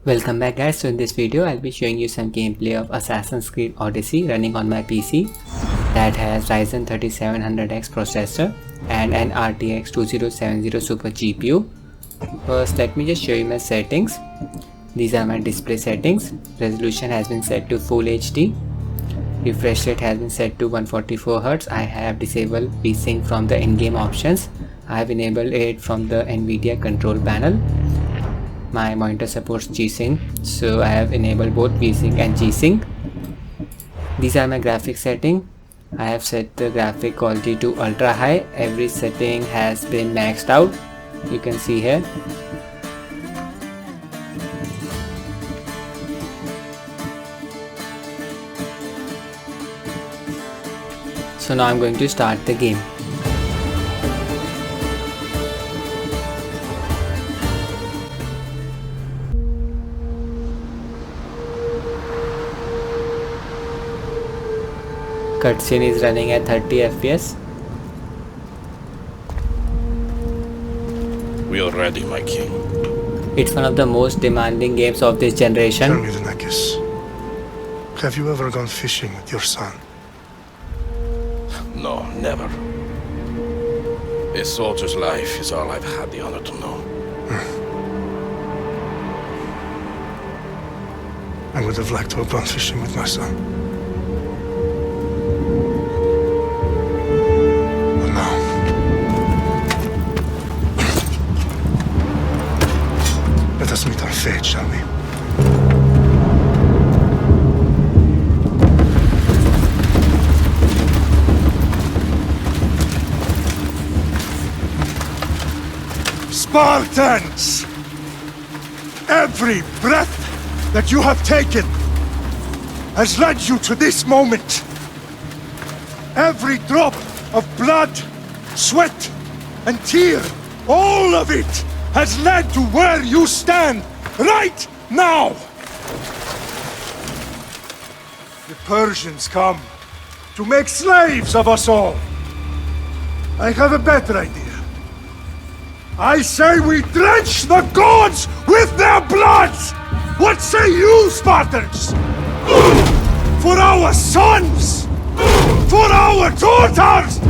Welcome back guys. So in this video I'll be showing you some gameplay of Assassin's Creed Odyssey running on my PC that has Ryzen 3700X processor and an RTX 2070 Super GPU. First let me just show you my settings. These are my display settings. Resolution has been set to Full HD. Refresh rate has been set to 144Hz. I have disabled VSync from the in-game options. I have enabled it from the NVIDIA control panel. My monitor supports G-Sync, so I have enabled both VSync and G-Sync. These are my graphics setting. I have set the graphic quality to ultra high. Every setting has been maxed out. You can see here. So now I'm going to start the game. Cutscene is running at 30 FPS. We are ready, my king. It's one of the most demanding games of this generation. Tell me, Nekis, have you ever gone fishing with your son? No, never. A soldier's life is all I've had the honor to know. I would have liked to have gone fishing with my son. Let us meet our fate, shall we? Spartans! Every breath that you have taken has led you to this moment. Every drop of blood, sweat, and tear, all of it has led to where you stand right now. The Persians come to make slaves of us all. I have a better idea. I say we drench the gods with their blood! What say you, Spartans? For our sons! For our daughters!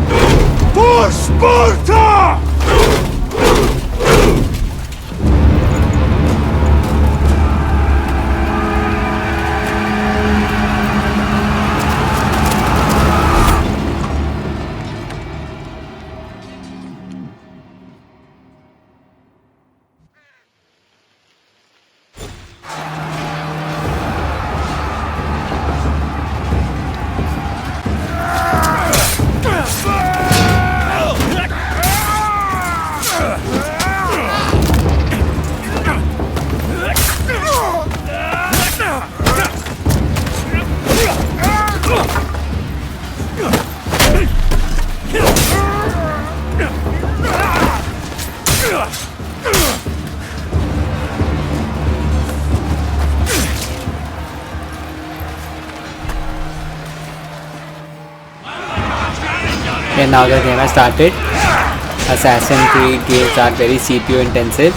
For Sparta! And now the game has started. Assassin's Creed games are very CPU intensive.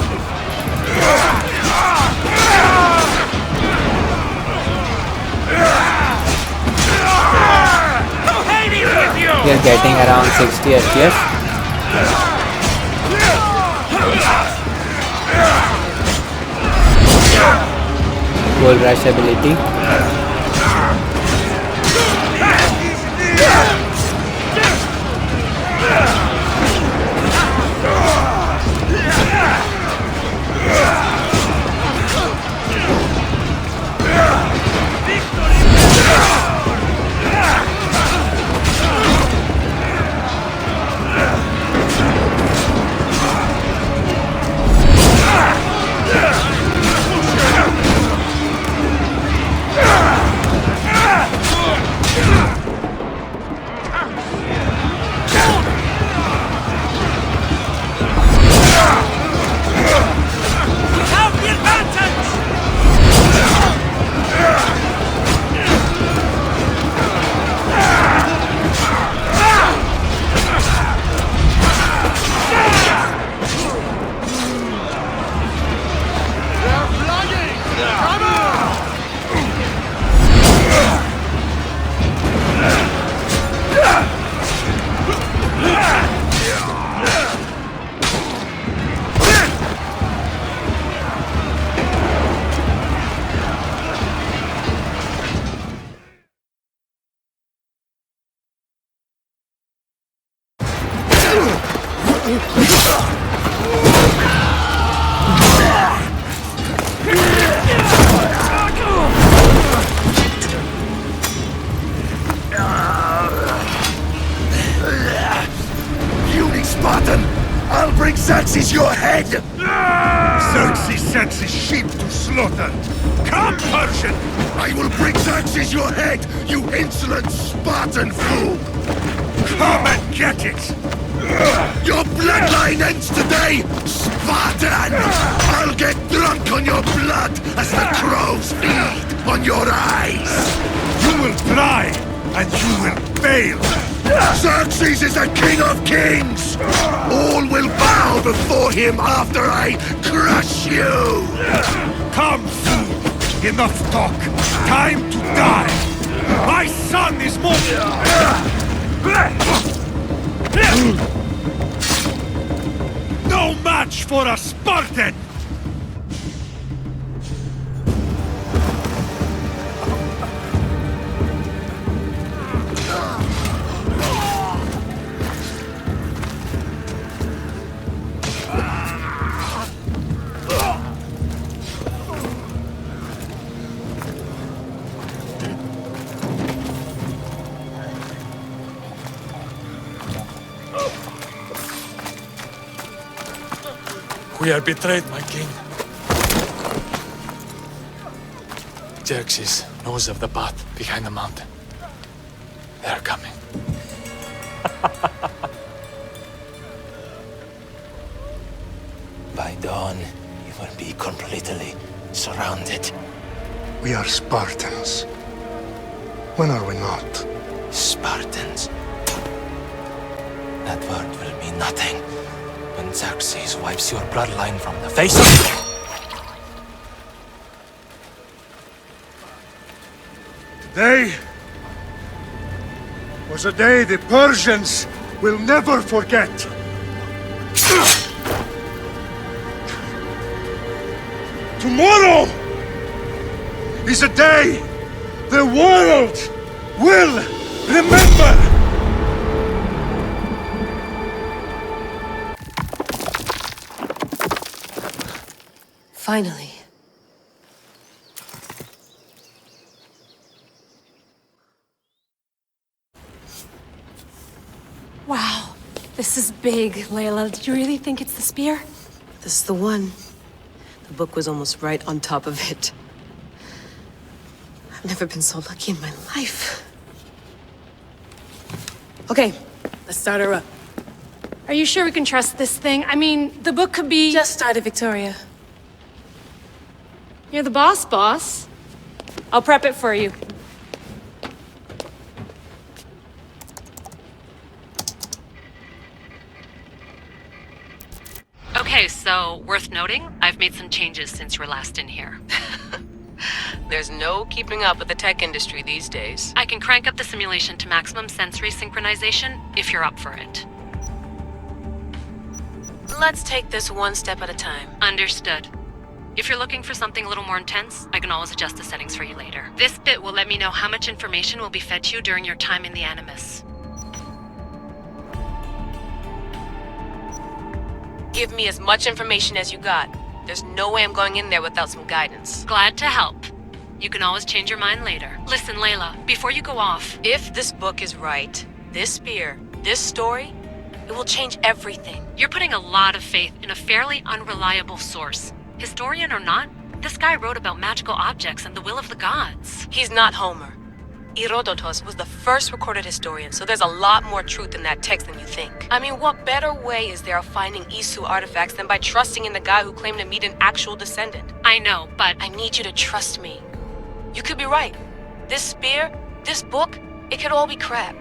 We are getting around 60 FPS. Gold Rush ability. dead! Xerxes sends his sheep to slaughter. Come, Persian! I will bring Xerxes your head, you insolent Spartan fool! Come and get it! Your bloodline ends today, Spartan! I'll get drunk on your blood as the crows feed on your eyes! You will try, and you will fail! Xerxes is the king of kings! All will bow before him after I crush you! Come, fool! Enough talk! Time to die! My son is more... No match for a Spartan! We are betrayed, my king. Xerxes knows of the path behind the mountain. They are coming. By dawn, you will be completely surrounded. We are Spartans. When are we not? Spartans. That word will mean nothing when Xerxes wipes your bloodline from the face of the... Today was a day the Persians will never forget. Tomorrow is a day the world will remember. Finally. Wow, this is big, Layla. Did you really think it's the spear? This is the one. The book was almost right on top of it. I've never been so lucky in my life. Okay, let's start her up. Are you sure we can trust this thing? I mean, the book could be... Just started, Victoria. You're the boss. I'll prep it for you. Okay, so worth noting, I've made some changes since you were last in here. There's no keeping up with the tech industry these days. I can crank up the simulation to maximum sensory synchronization if you're up for it. Let's take this one step at a time. Understood. If you're looking for something a little more intense, I can always adjust the settings for you later. This bit will let me know how much information will be fed to you during your time in the Animus. Give me as much information as you got. There's no way I'm going in there without some guidance. Glad to help. You can always change your mind later. Listen, Layla, before you go off... If this book is right, this spear, this story, it will change everything. You're putting a lot of faith in a fairly unreliable source. Historian or not, this guy wrote about magical objects and the will of the gods. He's not Homer. Herodotus was the first recorded historian, so there's a lot more truth in that text than you think. I mean, what better way is there of finding Isu artifacts than by trusting in the guy who claimed to meet an actual descendant? I know, but... I need you to trust me. You could be right. This spear, this book, it could all be crap.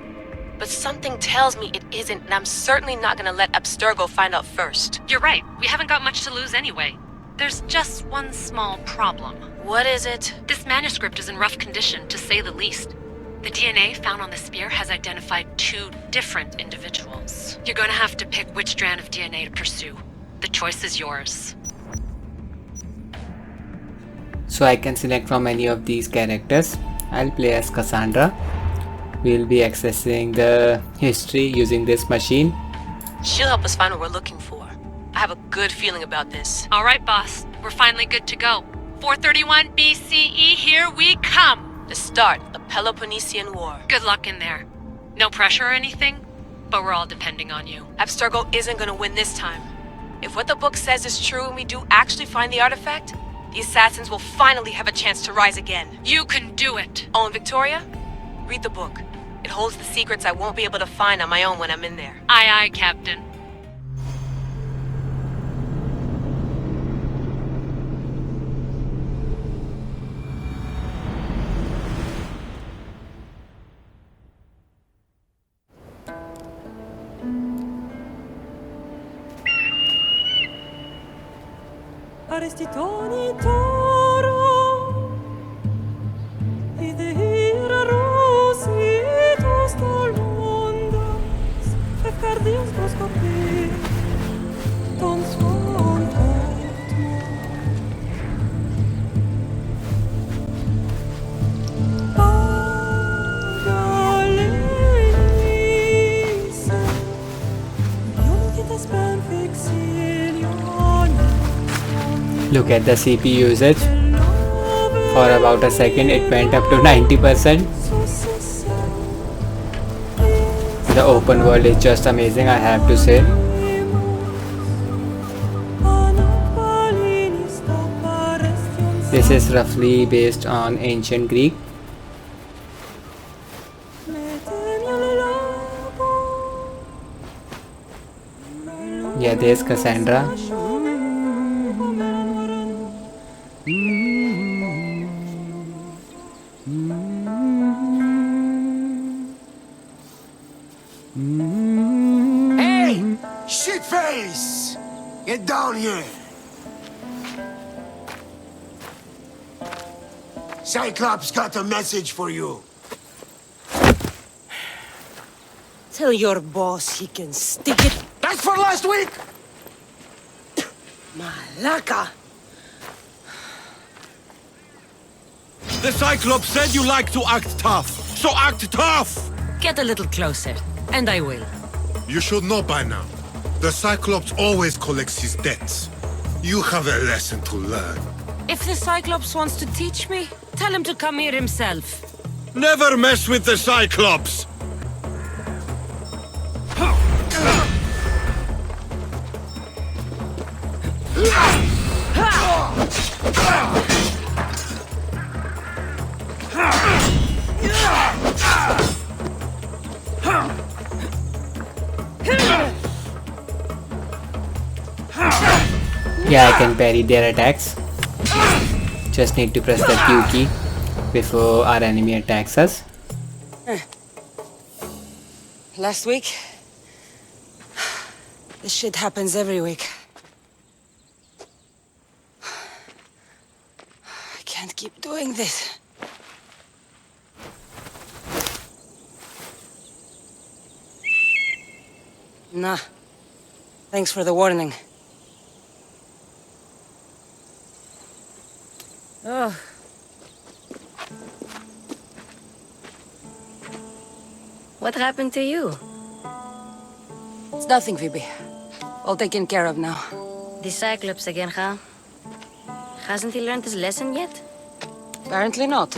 But something tells me it isn't, and I'm certainly not gonna let Abstergo find out first. You're right. We haven't got much to lose anyway. There's just one small problem. What is it? This manuscript is in rough condition, to say the least. The DNA found on the spear has identified 2 different individuals. You're gonna have to pick which strand of DNA to pursue. The choice is yours. So I can select from any of these characters. I'll play as Cassandra. We'll be accessing the history using this machine. She'll help us find what we're looking for. I have a good feeling about this. All right, boss. We're finally good to go. 431 BCE, here we come! The start of the Peloponnesian War. Good luck in there. No pressure or anything, but we're all depending on you. Abstergo isn't gonna win this time. If what the book says is true and we do actually find the artifact, the assassins will finally have a chance to rise again. You can do it. Oh, and Victoria? Read the book. It holds the secrets I won't be able to find on my own when I'm in there. Aye, aye, Captain. Arrestitoni toro, idehira rositos talmondas, fefcardios proscopir, ton son Look at the CPU usage. For about a second it went up to 90%. The open world is just amazing, I have to say. This is roughly based on ancient Greek. Yeah, there's Cassandra. Hey! Shitface! Get down here! Cyclops got a message for you. Tell your boss he can stick it. That's for last week! Malaka! The Cyclops said you like to act tough, so act tough! Get a little closer, and I will. You should know by now. The Cyclops always collects his debts. You have a lesson to learn. If the Cyclops wants to teach me, tell him to come here himself. Never mess with the Cyclops! Yeah, I can parry their attacks. Just need to press the Q key before our enemy attacks us. Last week? This shit happens every week. I can't keep doing this. Nah. Thanks for the warning. Oh. What happened to you? It's nothing, Phoebe. All taken care of now. The Cyclops again, huh? Hasn't he learned his lesson yet? Apparently not.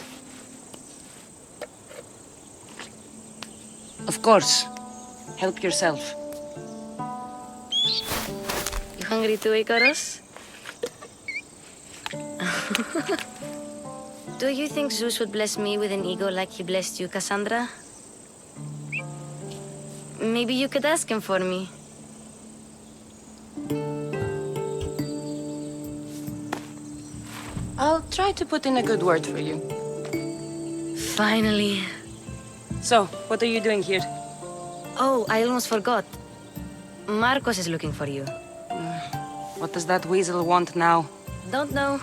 Of course. Help yourself. You hungry too, Icarus? Do you think Zeus would bless me with an ego like he blessed you, Cassandra? Maybe you could ask him for me. I'll try to put in a good word for you. Finally. So, what are you doing here? Oh, I almost forgot. Marcos is looking for you. What does that weasel want now? Don't know.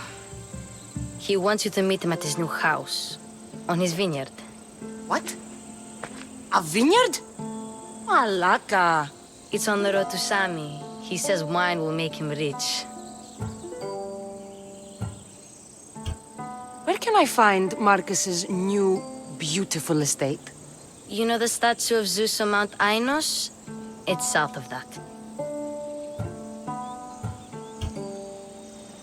He wants you to meet him at his new house. On his vineyard. What? A vineyard? Malaka. It's on the road to Sami. He says wine will make him rich. Where can I find Marcus's new, beautiful estate? You know the statue of Zeus on Mount Ainos? It's south of that.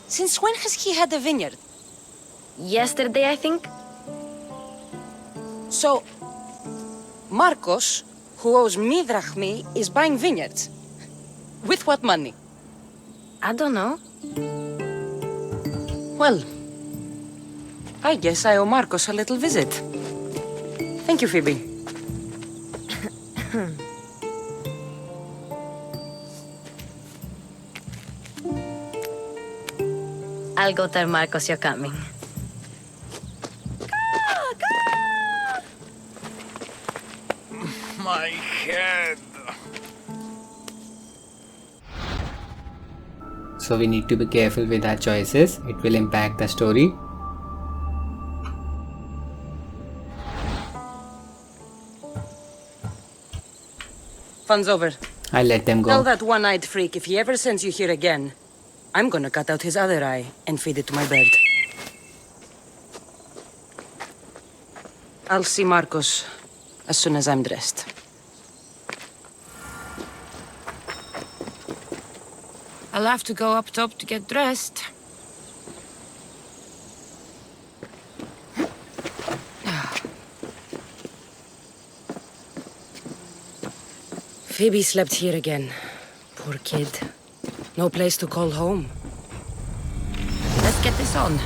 Since when has he had a vineyard? Yesterday, I think. So, Marcos, who owes me drachmi, is buying vineyards. With what money? I don't know. Well, I guess I owe Marcos a little visit. Thank you, Phoebe. I'll go tell Marcos you're coming. My head. So we need to be careful with our choices. It will impact the story. Fun's over. I'll let them go. Tell that one-eyed freak if he ever sends you here again, I'm gonna cut out his other eye and feed it to my bird. I'll see Marcos as soon as I'm dressed. I'll have to go up top to get dressed. Phoebe slept here again. Poor kid. No place to call home. Let's get this on.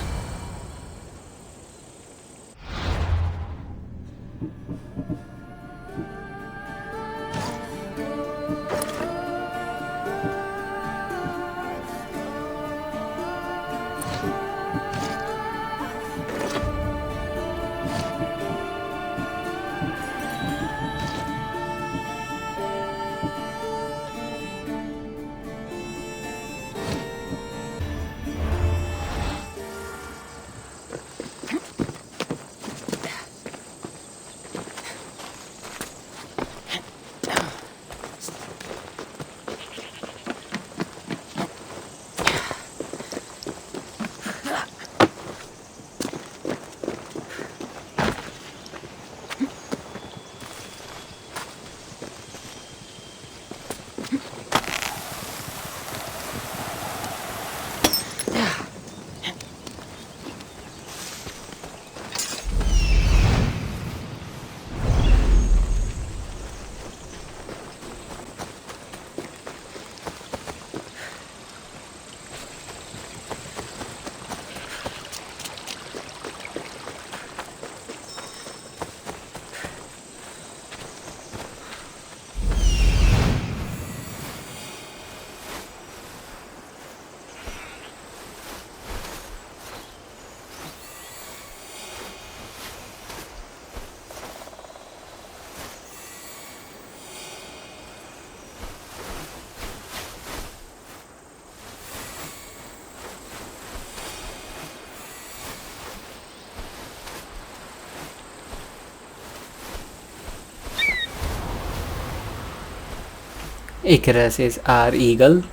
Icarus is our eagle.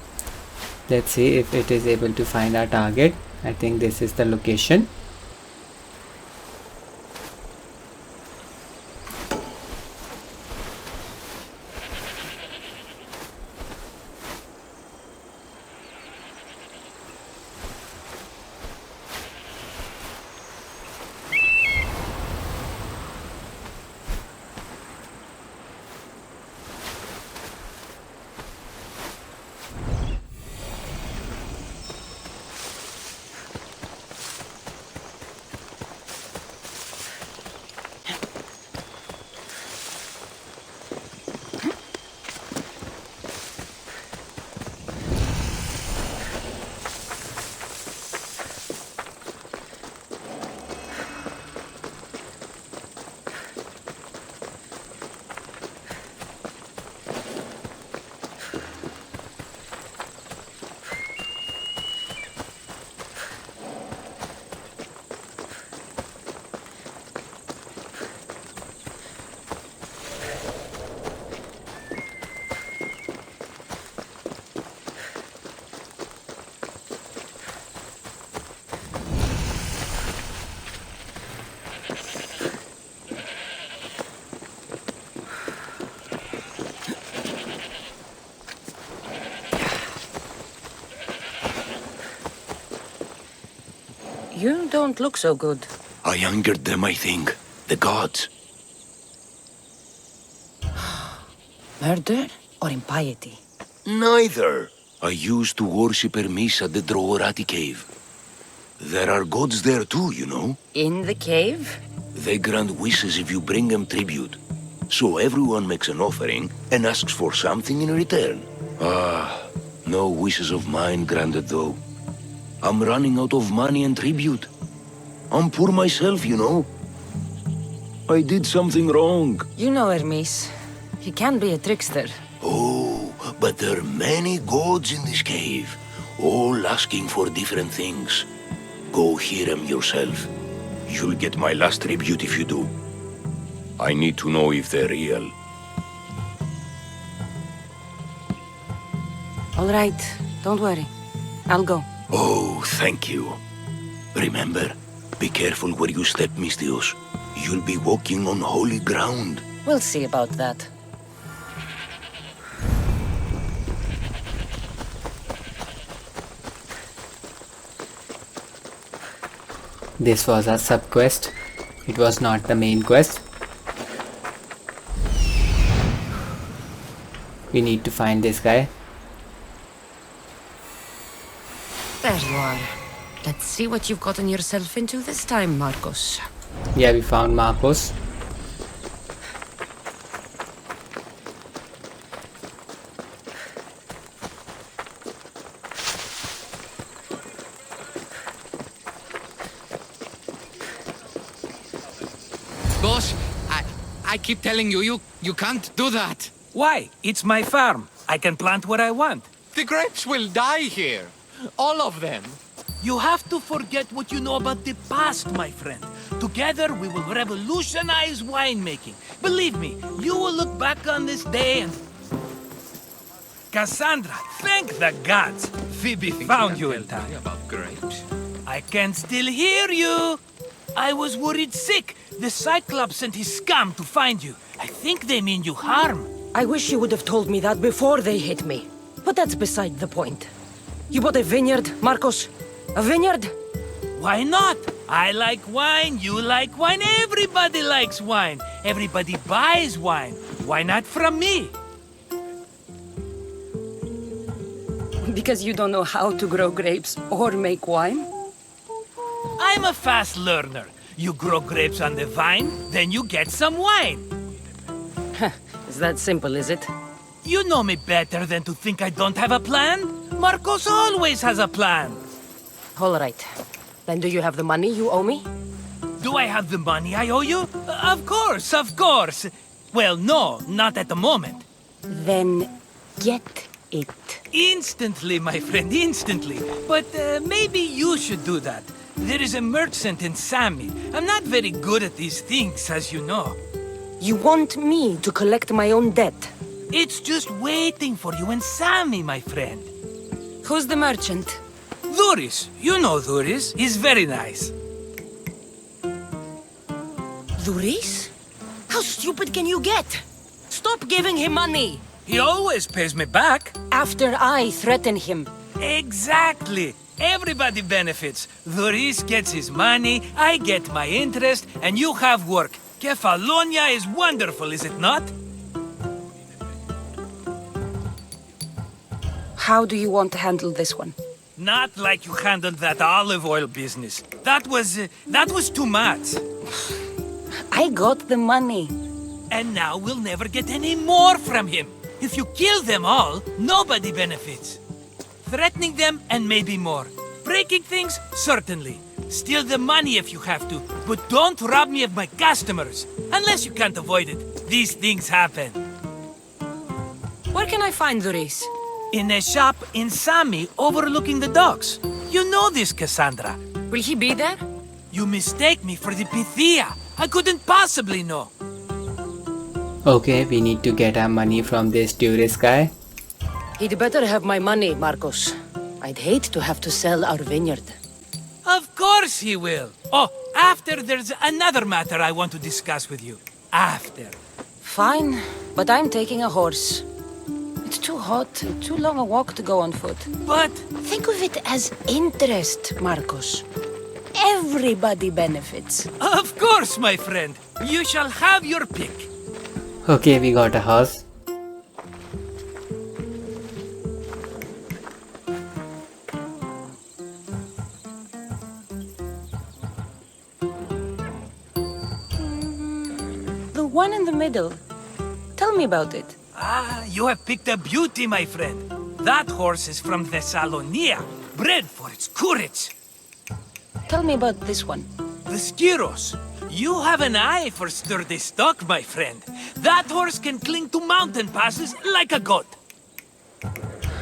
Let's see if it is able to find our target. I think this is the location. You don't look so good. I angered them, I think. The gods. Murder or impiety? Neither. I used to worship Hermes at the Droorati cave. There are gods there too, you know. In the cave? They grant wishes if you bring them tribute. So everyone makes an offering and asks for something in return. No wishes of mine granted though. I'm running out of money and tribute. I'm poor myself, you know. I did something wrong. You know Hermes. He can be a trickster. Oh, but there are many gods in this cave, all asking for different things. Go hear them yourself. You'll get my last tribute if you do. I need to know if they're real. All right, don't worry. I'll go. Oh, thank you. Remember, be careful where you step, Mistios. You'll be walking on holy ground. We'll see about that. This was a sub-quest. It was not the main quest. We need to find this guy. There you are. Let's see what you've gotten yourself into this time, Marcos. Yeah, we found Marcos. Boss, I keep telling you, you can't do that. Why? It's my farm. I can plant what I want. The grapes will die here. All of them. You have to forget what you know about the past, my friend. Together, we will revolutionize winemaking. Believe me, you will look back on this day and... Cassandra, thank the gods! Phoebe found you in time. About grapes. I can still hear you! I was worried sick. The Cyclops sent his scum to find you. I think they mean you harm. I wish you would have told me that before they hit me. But that's beside the point. You bought a vineyard, Marcos? A vineyard? Why not? I like wine, you like wine, everybody likes wine. Everybody buys wine. Why not from me? Because you don't know how to grow grapes or make wine? I'm a fast learner. You grow grapes on the vine, then you get some wine. Is that simple, is it? You know me better than to think I don't have a plan. Marcos always has a plan. All right. Then do you have the money you owe me? Do I have the money I owe you? Of course, of course. Well, no, not at the moment. Then get it. Instantly, my friend, instantly. But maybe you should do that. There is a merchant in Sami. I'm not very good at these things, as you know. You want me to collect my own debt? It's just waiting for you in Sami, my friend. Who's the merchant? Dhuris. You know Dhuris. He's very nice. Dhuris? How stupid can you get? Stop giving him money! He always pays me back. After I threaten him. Exactly. Everybody benefits. Dhuris gets his money, I get my interest, and you have work. Kefalonia is wonderful, is it not? How do you want to handle this one? Not like you handled that olive oil business. That was too much. I got the money. And now we'll never get any more from him. If you kill them all, nobody benefits. Threatening them and maybe more. Breaking things, certainly. Steal the money if you have to, but don't rob me of my customers. Unless you can't avoid it. These things happen. Where can I find Dhuris? In a shop in Sami overlooking the docks. You know this, Cassandra. Will he be there? You mistake me for the Pythia. I couldn't possibly know. Okay, we need to get our money from this tourist guy. He'd better have my money, Marcos. I'd hate to have to sell our vineyard. Of course he will. Oh, after there's another matter I want to discuss with you. After. Fine, but I'm taking a horse. It's too hot and too long a walk to go on foot. But... think of it as interest, Marcos. Everybody benefits. Of course, my friend. You shall have your pick. Okay, we got a horse. one in the middle. Tell me about it. You have picked a beauty, my friend. That horse is from Thessalonia, bred for its courage. Tell me about this one. The Skyros. You have an eye for sturdy stock, my friend. That horse can cling to mountain passes like a goat.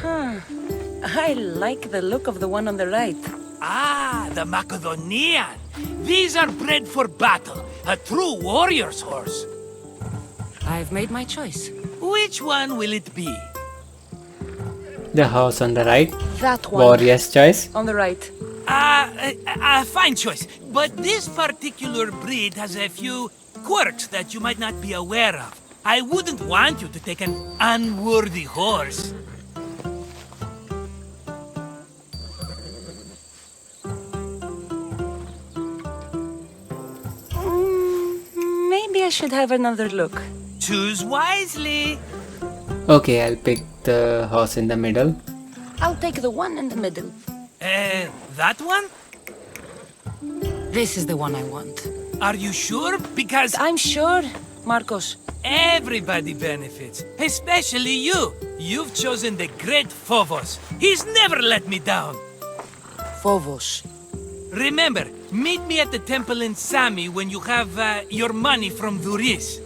Huh. I like the look of the one on the right. The Macedonian. These are bred for battle. A true warrior's horse. I've made my choice. Which one will it be? The horse on the right. That one. Warrior's choice. On the right. Fine choice. But this particular breed has a few quirks that you might not be aware of. I wouldn't want you to take an unworthy horse. Maybe I should have another look. Choose wisely. Okay, I'll pick the horse in the middle. I'll take the one in the middle. That one? This is the one I want. Are you sure? Because I'm sure, Marcos. Everybody benefits, especially you. You've chosen the great Phobos. He's never let me down. Phobos. Remember, meet me at the temple in Sami when you have your money from Duris.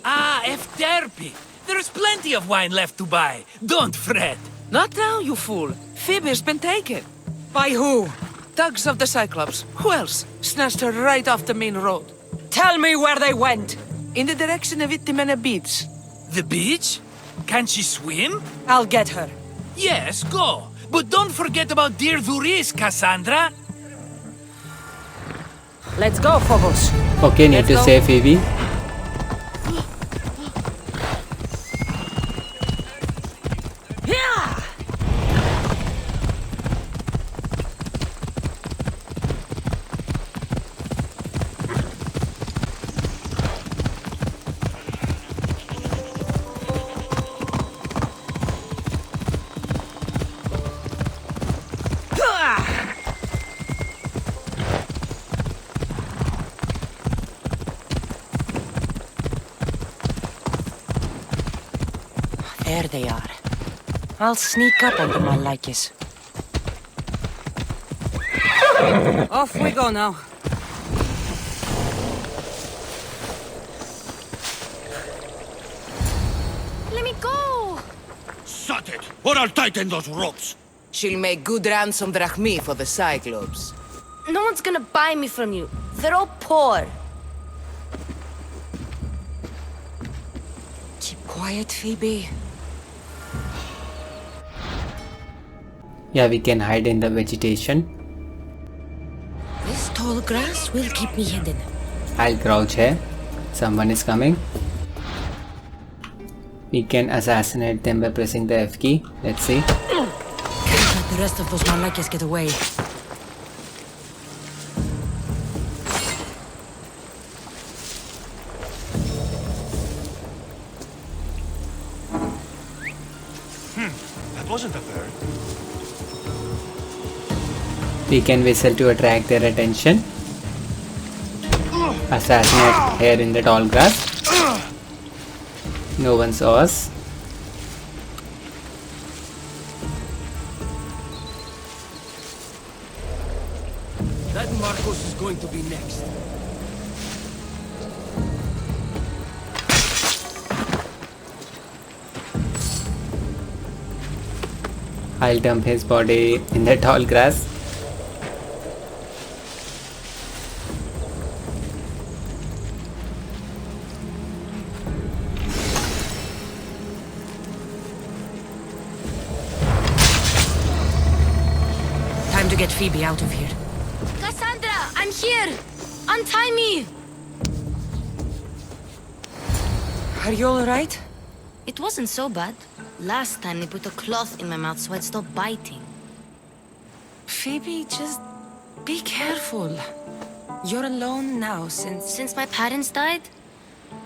Efterpi. There's plenty of wine left to buy. Don't fret. Not now, you fool. Phoebe's been taken. By who? Thugs of the Cyclops. Who else? Snatched her right off the main road. Tell me where they went. In the direction of Itimena Beach. The beach? Can she swim? I'll get her. Yes, go. But don't forget about dear Duris, Cassandra. Let's go, Phobos. Okay, need to save Phoebe. There they are. I'll sneak up on them, I like it. Off we go now. Let me go! Shut it, or I'll tighten those ropes. She'll make good ransom drachmi for the Cyclops. No one's gonna buy me from you. They're all poor. Keep quiet, Phoebe. Yeah, we can hide in the vegetation. This tall grass will keep me hidden. I'll crouch here. Someone is coming. We can assassinate them by pressing the F key. Let's see. Can't let the rest of those malakes get away. That wasn't a bird. We can whistle to attract their attention. Assassinate here in the tall grass. No one saw us. That Marcos is going to be next. I'll dump his body in the tall grass. Time to get Phoebe out of here. Cassandra, I'm here! Untie me! Are you alright? It wasn't so bad. Last time they put a cloth in my mouth so I'd stop biting. Phoebe, just be careful. You're alone now Since my parents died?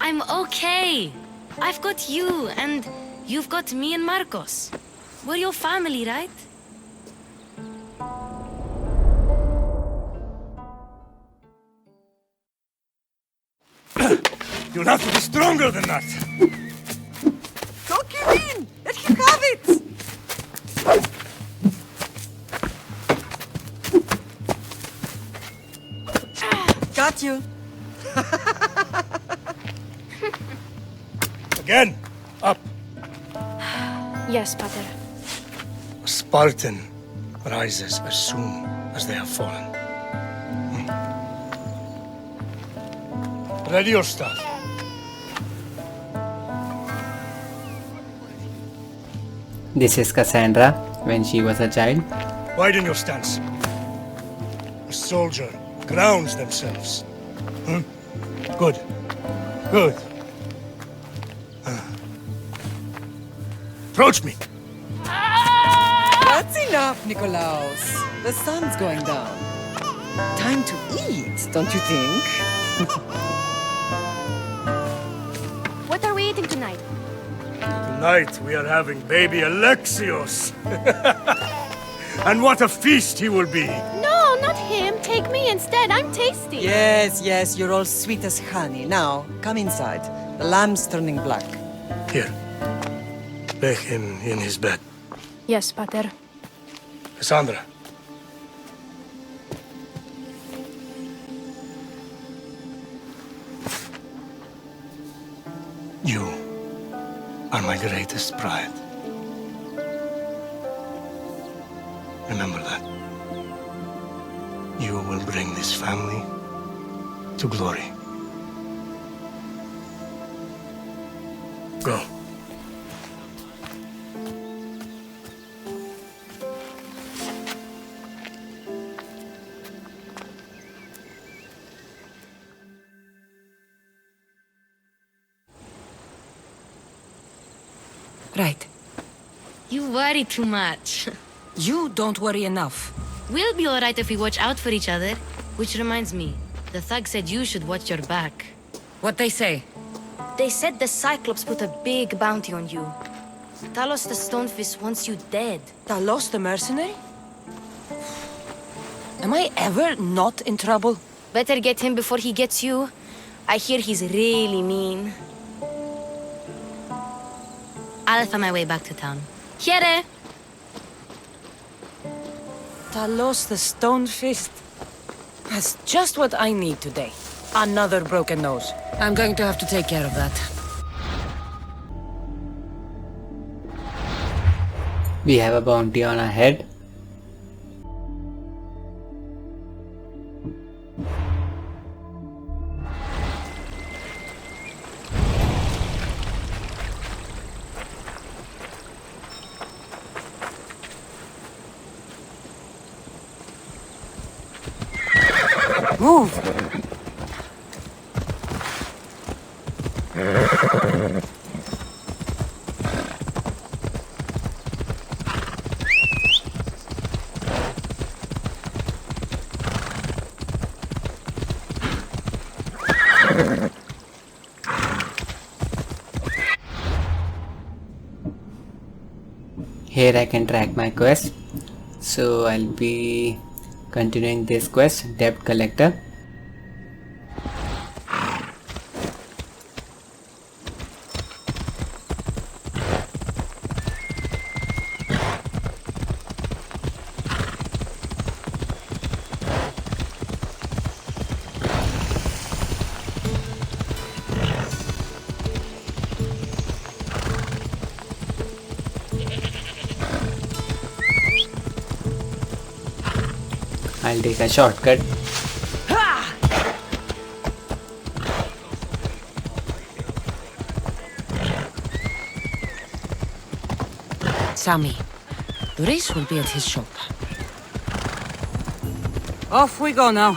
I'm okay. I've got you, and you've got me and Marcos. We're your family, right? You'll have to be stronger than that. Don't give in! Let him have it! Got you. Again, up. Yes, Pater. A Spartan rises as soon as they have fallen. Ready your stuff. This is Cassandra when she was a child. Widen your stance. A soldier grounds themselves. Good. Good. Approach me. That's enough, Nikolaus. The sun's going down. Time to eat, don't you think? What are we eating tonight? Tonight we are having baby Alexios. And what a feast he will be. No, not him. Take me instead. I'm tasty. Yes, yes, you're all sweet as honey. Now, come inside. The lamb's turning black. Here. Lay him in his bed. Yes, Pater. Cassandra. You are my greatest pride. Remember that. You will bring this family to glory. Go. Right. You worry too much. You don't worry enough. We'll be alright if we watch out for each other. Which reminds me, the thug said you should watch your back. What they say? They said the Cyclops put a big bounty on you. Talos the Stonefist wants you dead. Talos the mercenary? Am I ever not in trouble? Better get him before he gets you. I hear he's really mean. I'll find my way back to town. Here! Talos the Stonefist. That's just what I need today. Another broken nose. I'm going to have to take care of that. We have a bounty on our head. Move! Here I can track my quest. So I'll be continuing this quest, Debt Collector. I'll take a shortcut. Sammy, the race will be at his shop. Off we go now.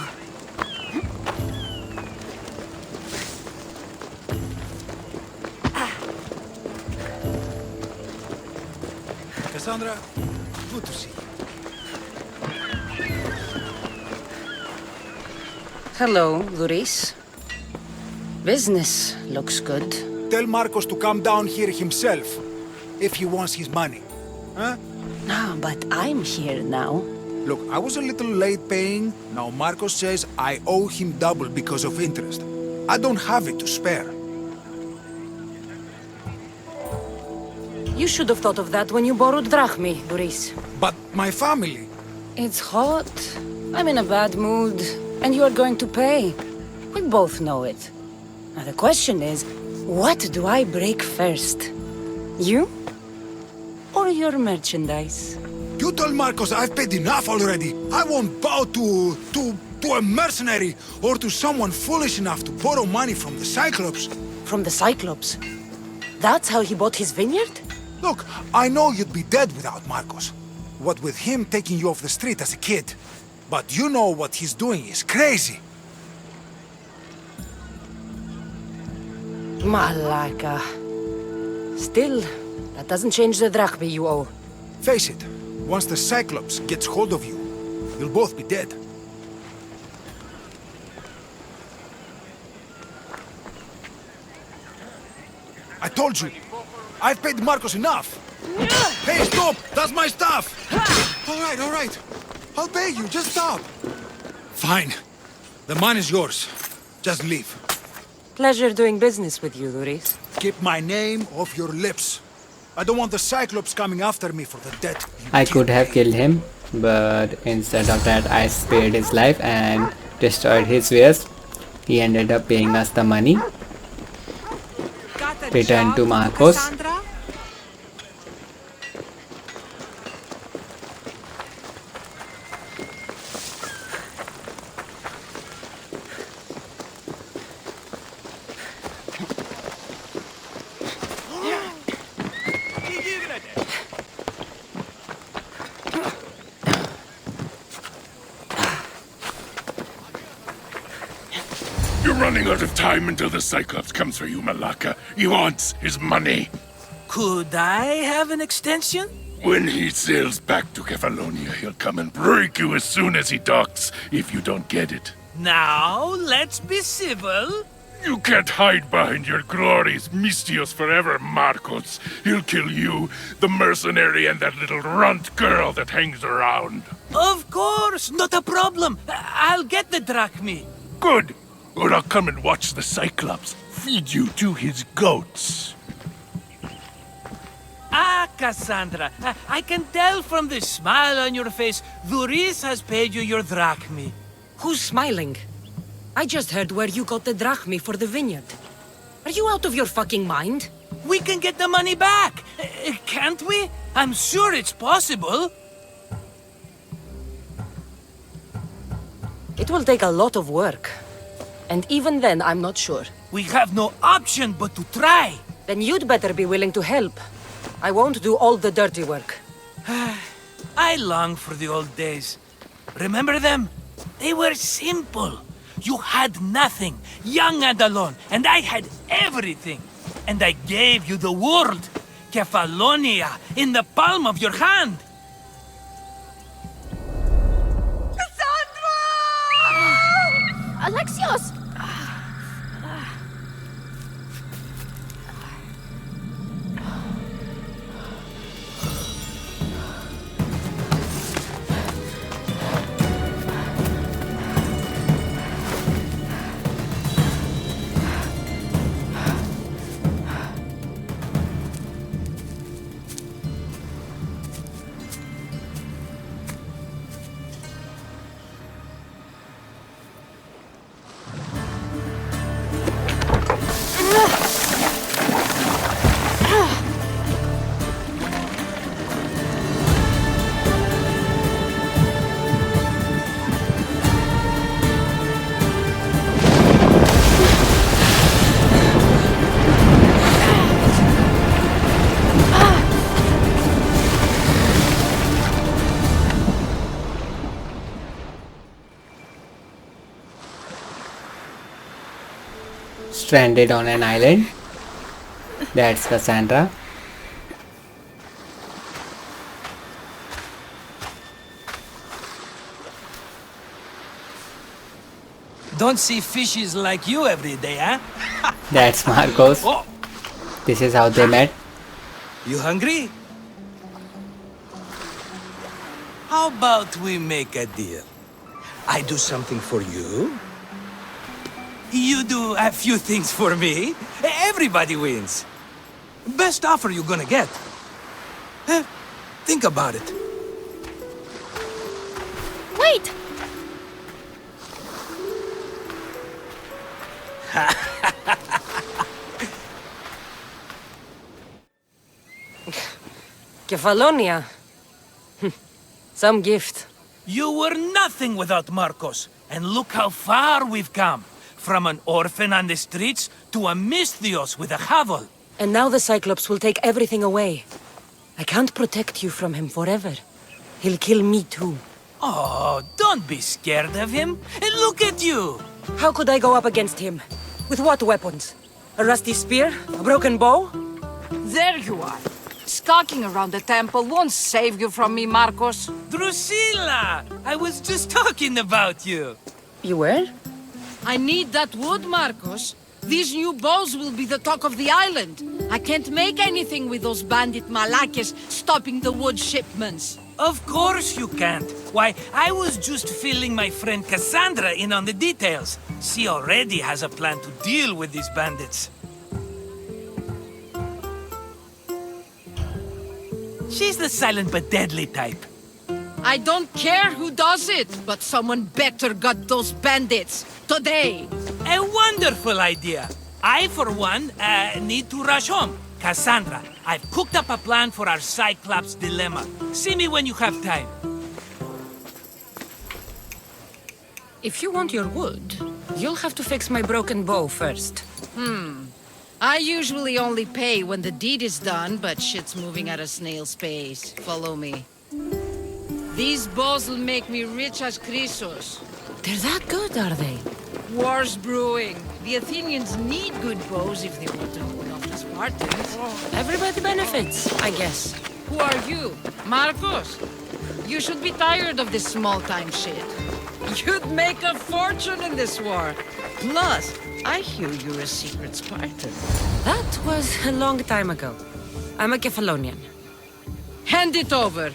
Cassandra, good to see you. Hello, Luis. Business looks good. Tell Marcos to come down here himself, if he wants his money. Huh? No, but I'm here now. Look, I was a little late paying. Now Marcos says I owe him double because of interest. I don't have it to spare. You should have thought of that when you borrowed drachmi, Doris. But my family... It's hot. I'm in a bad mood. And you are going to pay. We both know it. Now the question is, what do I break first? You? Or your merchandise? You told Marcos I've paid enough already. I won't bow to a mercenary or to someone foolish enough to borrow money from the Cyclops. From the Cyclops? That's how he bought his vineyard? Look, I know you'd be dead without Marcos. What with him taking you off the street as a kid. But you know what he's doing is crazy. Malaka. Still, that doesn't change the drachmi you owe. Face it, once the Cyclops gets hold of you, you'll both be dead. I told you, I've paid Marcos enough. Hey, stop! That's my stuff! All right. I'll pay you, just stop. Fine. The mine is yours. Just leave. Pleasure doing business with you, Doris. Keep my name off your lips. I don't want the Cyclops coming after me for the debt. I could have killed him, but instead of that I spared his life and destroyed his wares. He ended up paying us the money. Return to Marcos. You're running out of time until the Cyclops comes for you, Malaka. He wants his money. Could I have an extension? When he sails back to Kefalonia, he'll come and break you as soon as he docks, if you don't get it. Now, let's be civil. You can't hide behind your glories, Mistios forever, Marcos. He'll kill you, the mercenary, and that little runt girl that hangs around. Of course, not a problem. I'll get the drachmi. Good. Or I'll come and watch the Cyclops feed you to his goats. Ah, Cassandra, I can tell from the smile on your face, Doris has paid you your drachmi. Who's smiling? I just heard where you got the drachmi for the vineyard. Are you out of your fucking mind? We can get the money back, can't we? I'm sure it's possible. It will take a lot of work. And even then, I'm not sure. We have no option but to try. Then you'd better be willing to help. I won't do all the dirty work. I long for the old days. Remember them? They were simple. You had nothing, young and alone, and I had everything. And I gave you the world, Kefalonia, in the palm of your hand. Alexios! Stranded on an island. That's Cassandra. Don't see fishes like you every day, huh? That's Marcos. Oh. This is how they met. You hungry? How about we make a deal? I do something for you. You do a few things for me. Everybody wins. Best offer you're gonna get. Think about it. Wait! Kefalonia. Some gift. You were nothing without Marcos, and look how far we've come. From an orphan on the streets to a Misthios with a Havel. And now the Cyclops will take everything away. I can't protect you from him forever. He'll kill me too. Oh, don't be scared of him. And look at you! How could I go up against him? With what weapons? A rusty spear? A broken bow? There you are. Skulking around the temple won't save you from me, Marcos. Drusilla! I was just talking about you. You were? I need that wood, Marcos. These new bows will be the talk of the island. I can't make anything with those bandit malakes stopping the wood shipments. Of course you can't. Why, I was just filling my friend Cassandra in on the details. She already has a plan to deal with these bandits. She's the silent but deadly type. I don't care who does it, but someone better got those bandits. Today. A wonderful idea. I, for one, need to rush home. Cassandra, I've cooked up a plan for our Cyclops dilemma. See me when you have time. If you want your wood, you'll have to fix my broken bow first. I usually only pay when the deed is done, but shit's moving at a snail's pace. Follow me. These bows will make me rich as Chrysos. They're that good, are they? War's brewing. The Athenians need good bows if they want to hold off the Spartans. Everybody benefits, I guess. Who are you? Marcos? You should be tired of this small-time shit. You'd make a fortune in this war. Plus, I hear you're a secret Spartan. That was a long time ago. I'm a Kefalonian. Hand it over.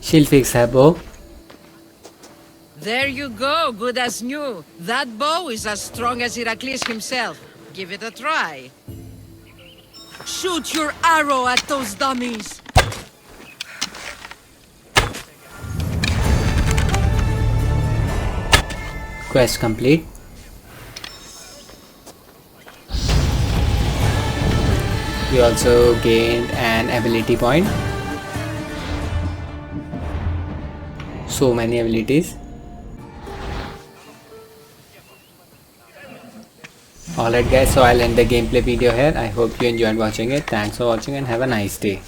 She'll fix her bow. There you go, good as new. That bow is as strong as Heracles himself. Give it a try. Shoot your arrow at those dummies. Quest complete. We also gained an ability point. So many abilities. Alright guys, so I'll end the gameplay video here. I hope you enjoyed watching it. Thanks for watching and have a nice day.